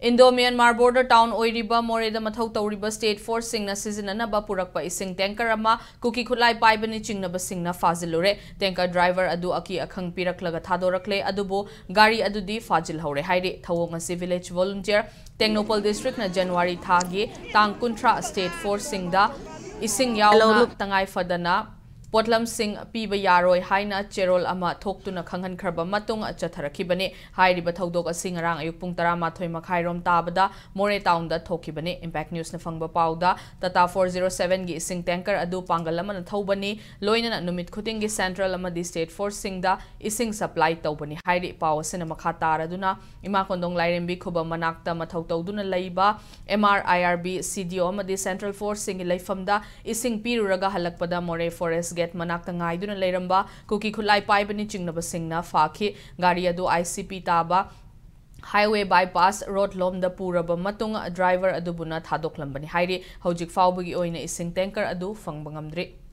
Indo-Myanmar border town oiriba Moreda mathau tauriba state force singna sizinanaba purakpa ising tanker ama kuki khulai paibani chingnaba singna fazilure tanker driver adu aki akhang piraklaga thadorakle adubo gari adudi fazil hore haire thawong asi village volunteer Tengnopal district na January thagi tang kuntra state force singda ising yauna tangai fadana Potlam Singh Piba Yaroi Haina Cherol Ama Toktuna Kangan Karba Matung Chatharakibane Hairi Bathodok a Singarang Ayupung Tarama Toy Makairom Tabada More Town da Tokibane Impact News na Fangba Pauda Tata 407 gi Sing Tanker Adu Pangalaman Thobani Loina Numit Kutingi Central Amadi State Force Singda Ising Supply Tobani Hairi Power Cinema Katara Duna Ima Kondong Lairimbi Kuba Manakta Matotoduna Laiba MR IRB CDO Amadi Central Force Sing Laifamda Ising Piruraga Halakpada More Forest Manak tangai duna leiramba kuki khulai paibani chingnaba singna fakhi gari adu ICP taba highway bypass road lom da puraba matung driver adubuna thadoklambani hairi hojik fawbugi oina ising tanker adu fangbangamdri